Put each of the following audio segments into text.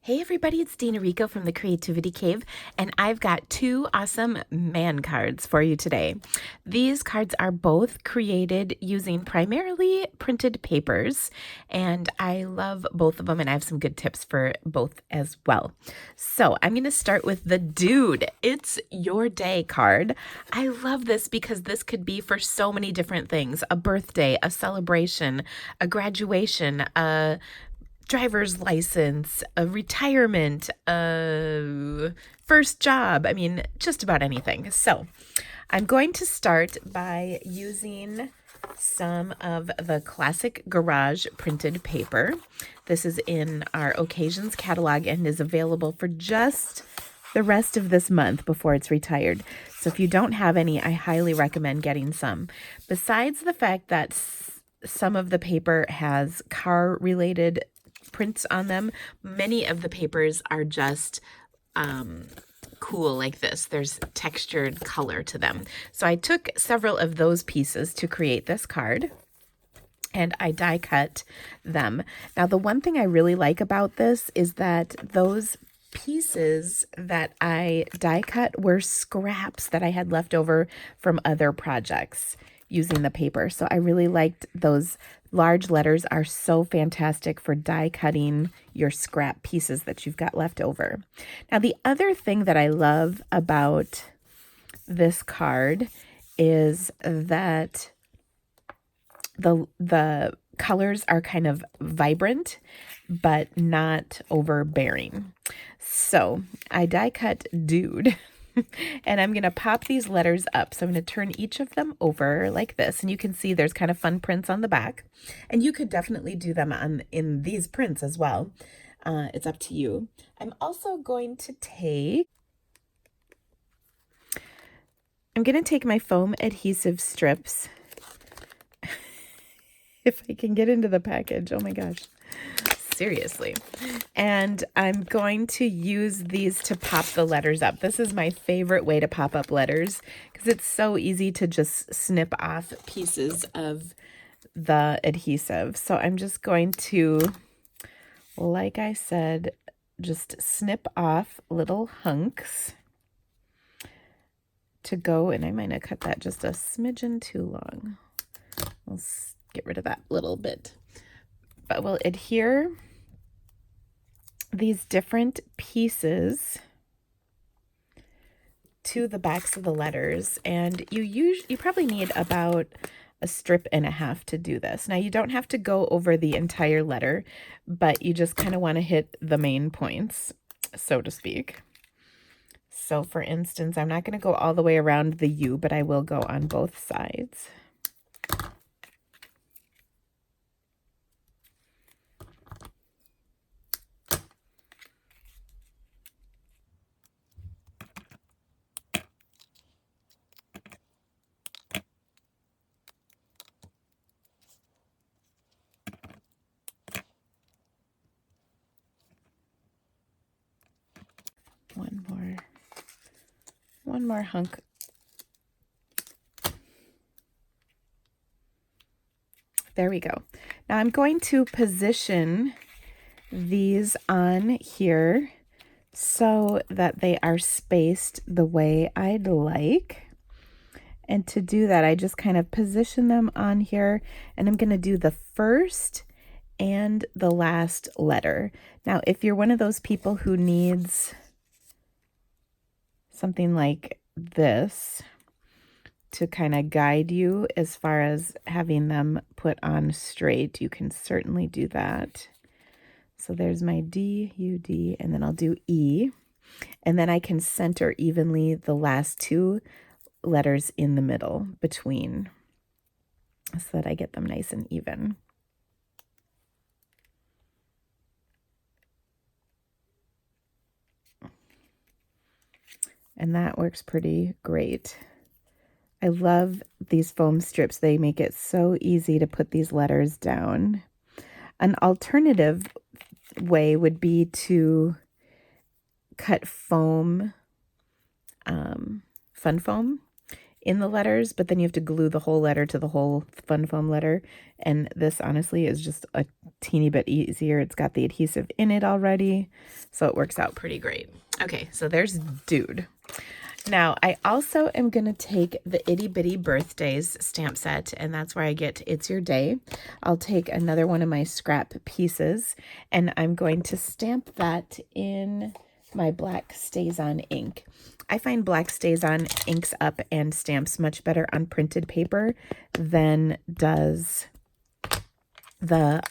Hey everybody, it's Dina Rico from the Creativity Cave, and I've got two awesome man cards for you today. These cards are both created using primarily printed papers, and I love both of them, and I have some good tips for both as well. So I'm going to start with the Dude. It's Your Day card. I love this because this could be for so many different things: a birthday, a celebration, a graduation, a driver's license, a retirement, a first job. I mean, just about anything. So I'm going to start by using some of the classic Garage printed paper. This is in our Occasions catalog and is available for just the rest of this month before it's retired. So if you don't have any, I highly recommend getting some. Besides the fact that some of the paper has car-related prints on them, many of the papers are just cool like this. There's textured color to them. So I took several of those pieces to create this card, and I die cut them. Now, the one thing I really like about this is that those pieces that I die cut were scraps that I had left over from other projects using the paper. So I really liked those. Large letters are so fantastic for die cutting your scrap pieces that you've got left over. Now, the other thing that I love about this card is that the colors are kind of vibrant, but not overbearing. So I die cut Dude. And I'm going to pop these letters up. So I'm going to turn each of them over like this. And you can see there's kind of fun prints on the back. And you could definitely do them in these prints as well. It's up to you. I'm also going to take my foam adhesive strips. If I can get into the package. Oh my gosh. Seriously. And I'm going to use these to pop the letters up. This is my favorite way to pop up letters because it's so easy to just snip off pieces of the adhesive. So I'm just going to, like I said, just snip off little hunks to go, and I might have cut that just a smidgen too long. We'll get rid of that little bit. But we'll adhere these different pieces to the backs of the letters, and you probably need about a strip and a half to do this. Now, you don't have to go over the entire letter, but you just kind of want to hit the main points, so to speak. So for instance, I'm not going to go all the way around the U, but I will go on both sides. One more hunk. There we go. Now I'm going to position these on here so that they are spaced the way I'd like. And to do that, I just kind of position them on here, and I'm going to do the first and the last letter. Now, if you're one of those people who needs something like this to kind of guide you as far as having them put on straight, you can certainly do that. So there's my D, U, D, and then I'll do E. And then I can center evenly the last two letters in the middle between so that I get them nice and even. And that works pretty great. I love these foam strips. They make it so easy to put these letters down. An alternative way would be to cut foam, fun foam, in the letters, but then you have to glue the whole letter to the whole fun foam letter. And this honestly is just a teeny bit easier. It's got the adhesive in it already, so it works out pretty great. Okay, so there's Dude. Now, I also am going to take the Itty Bitty Birthdays stamp set, and that's where I get It's Your Day. I'll take another one of my scrap pieces, and I'm going to stamp that in my black StazOn ink. I find black StazOn inks up and stamps much better on printed paper than does the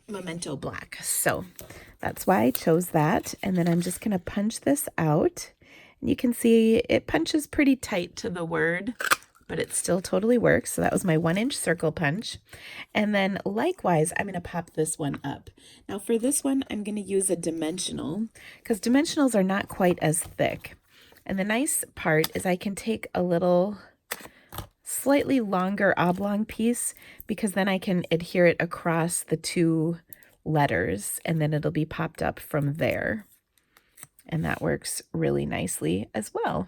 Memento Black. So that's why I chose that. And then I'm just going to punch this out. And you can see it punches pretty tight to the word, but it still totally works. So that was my 1-inch circle punch. And then likewise, I'm going to pop this one up. Now for this one, I'm going to use a dimensional because dimensionals are not quite as thick. And the nice part is I can take a little slightly longer oblong piece because then I can adhere it across the two letters and then it'll be popped up from there. And that works really nicely as well.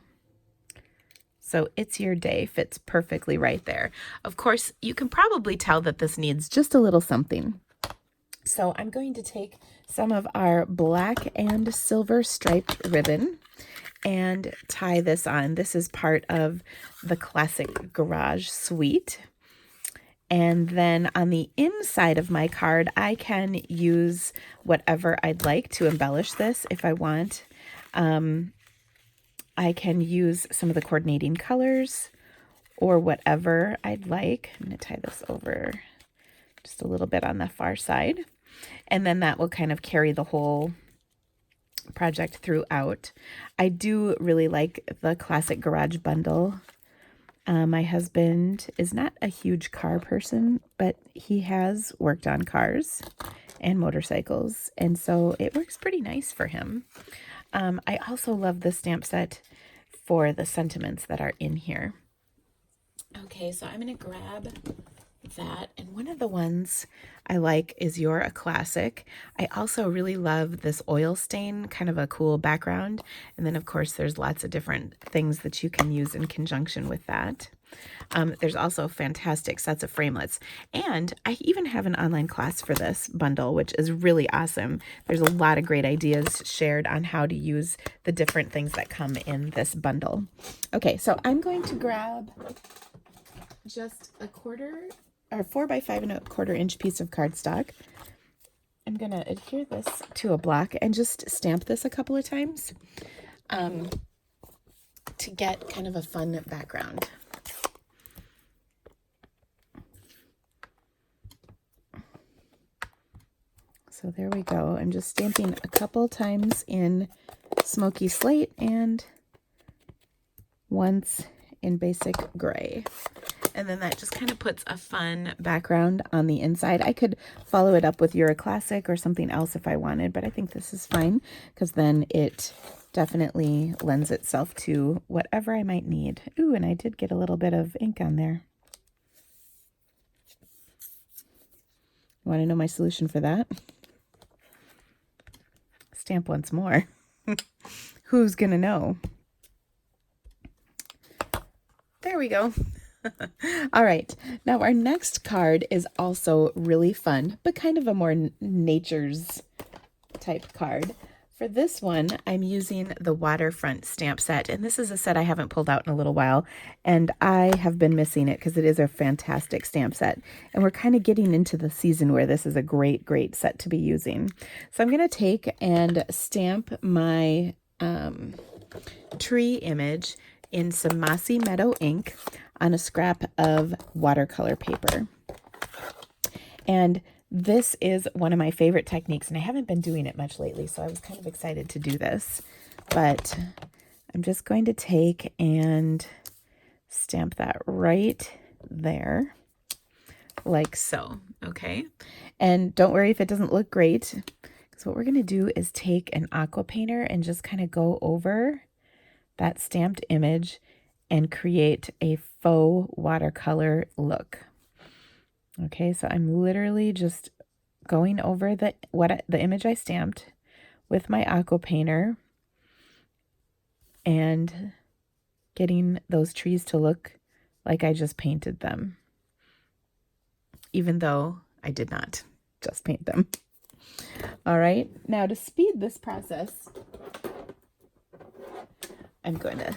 So It's Your Day fits perfectly right there. Of course, you can probably tell that this needs just a little something. So I'm going to take some of our black and silver striped ribbon and tie this on. This is part of the classic Garage suite. And then on the inside of my card, I can use whatever I'd like to embellish this if I want. I can use some of the coordinating colors or whatever I'd like. I'm going to tie this over just a little bit on the far side. And then that will kind of carry the whole project throughout. I do really like the classic Garage bundle. My husband is not a huge car person, but he has worked on cars and motorcycles, and so it works pretty nice for him. I also love the stamp set for the sentiments that are in here. Okay, so I'm going to grab that, and one of the ones I like is You're a Classic. I also really love this oil stain, kind of a cool background, and then of course there's lots of different things that you can use in conjunction with that. There's also fantastic sets of framelits, and I even have an online class for this bundle, which is really awesome. There's a lot of great ideas shared on how to use the different things that come in this bundle. Okay, so I'm going to grab just a 4 by 5 1/4 inch piece of cardstock. I'm going to adhere this to a block and just stamp this a couple of times to get kind of a fun background. So there we go. I'm just stamping a couple times in smoky slate and once in basic gray. And then that just kind of puts a fun background on the inside. I could follow it up with You're a Classic or something else if I wanted, but I think this is fine because then it definitely lends itself to whatever I might need. Ooh, and I did get a little bit of ink on there. You want to know my solution for that? Stamp once more. Who's gonna know? There we go. All right, now our next card is also really fun, but kind of a more nature's type card. For this one, I'm using the Waterfront Stamp Set, and this is a set I haven't pulled out in a little while, and I have been missing it because it is a fantastic stamp set, and we're kind of getting into the season where this is a great, great set to be using. So I'm going to take and stamp my tree image in some Mossy Meadow ink on a scrap of watercolor paper. And this is one of my favorite techniques, and I haven't been doing it much lately, so I was kind of excited to do this. But I'm just going to take and stamp that right there, like so, okay? And don't worry if it doesn't look great, because what we're going to do is take an aqua painter and just kind of go over that stamped image and create a faux watercolor look. Okay, so I'm literally just going over the image I stamped with my aqua painter and getting those trees to look like I just painted them, even though I did not just paint them. All right, now to speed this process, I'm going to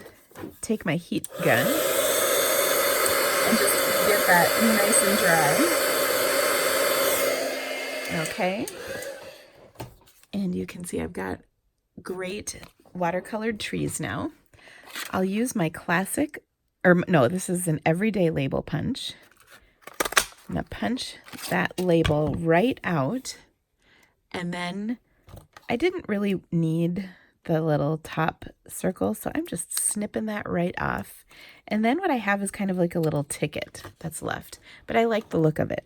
take my heat gun and just get that nice and dry. Okay, and you can see I've got great watercolored trees now. I'll use my classic, or no, this is an everyday label punch. I'm going to punch that label right out, and then I didn't really need the little top circle, so I'm just snipping that right off. And then what I have is kind of like a little ticket that's left, but I like the look of it.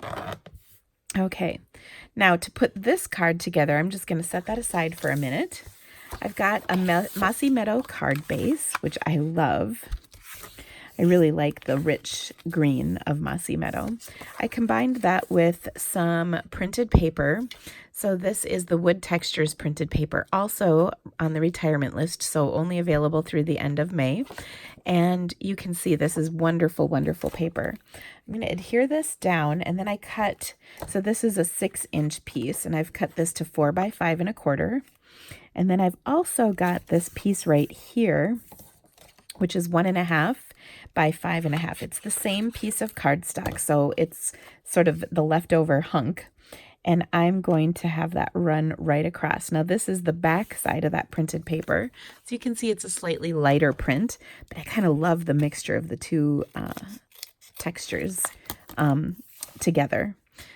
Okay, now to put this card together, I'm just going to set that aside for a minute. I've got a Mossy Meadow card base, which I love. I really like the rich green of Mossy Meadow. I combined that with some printed paper. So this is the Wood Textures printed paper, also on the retirement list, so only available through the end of May. And you can see this is wonderful, wonderful paper. I'm going to adhere this down, and then I cut, so this is a 6-inch piece, and I've cut this to 4 by 5 1/4. And then I've also got this piece right here, which is 1.5 by 5 1/2. It's the same piece of cardstock, so it's sort of the leftover hunk. And I'm going to have that run right across. Now this is the back side of that printed paper. So you can see it's a slightly lighter print, but I kind of love the mixture of the two textures together.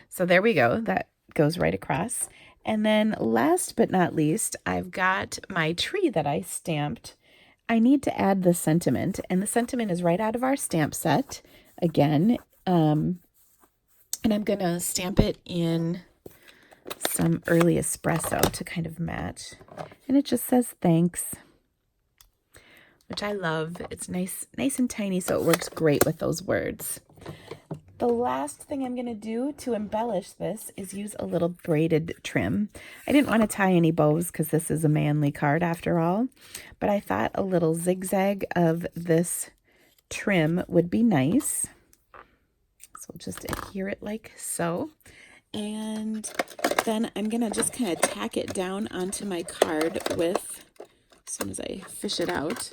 So there we go. That goes right across. And then last but not least, I've got my tree that I stamped. I need to add the sentiment, and the sentiment is right out of our stamp set again. And I'm going to stamp it in some early espresso to kind of match. And it just says thanks, which I love. It's nice and tiny, so it works great with those words. The last thing I'm going to do to embellish this is use a little braided trim. I didn't want to tie any bows because this is a manly card after all, but I thought a little zigzag of this trim would be nice. So we'll just adhere it like so. And then I'm going to just kind of tack it down onto my card with, as soon as I fish it out,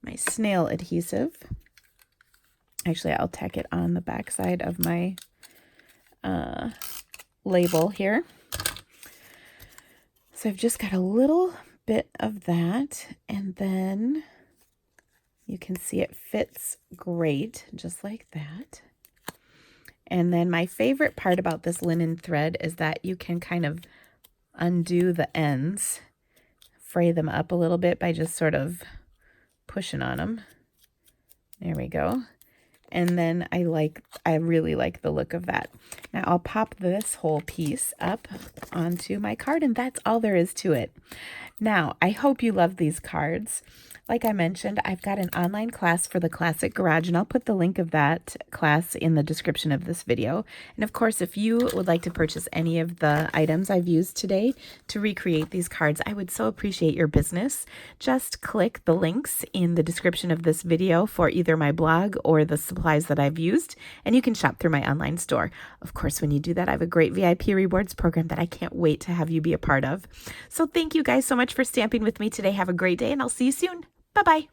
my snail adhesive. Actually, I'll tack it on the back side of my label here. So I've just got a little bit of that, and then you can see it fits great, just like that. And then my favorite part about this linen thread is that you can kind of undo the ends, fray them up a little bit by just sort of pushing on them. There we go. And then I really like the look of that. Now I'll pop this whole piece up onto my card, and that's all there is to it. Now, I hope you love these cards. Like I mentioned, I've got an online class for the Classic Garage, and I'll put the link of that class in the description of this video. And of course, if you would like to purchase any of the items I've used today to recreate these cards, I would so appreciate your business. Just click the links in the description of this video for either my blog or the supplies that I've used, and you can shop through my online store. Of course, when you do that, I have a great VIP rewards program that I can't wait to have you be a part of. So thank you guys so much for stamping with me today. Have a great day, and I'll see you soon. Bye-bye.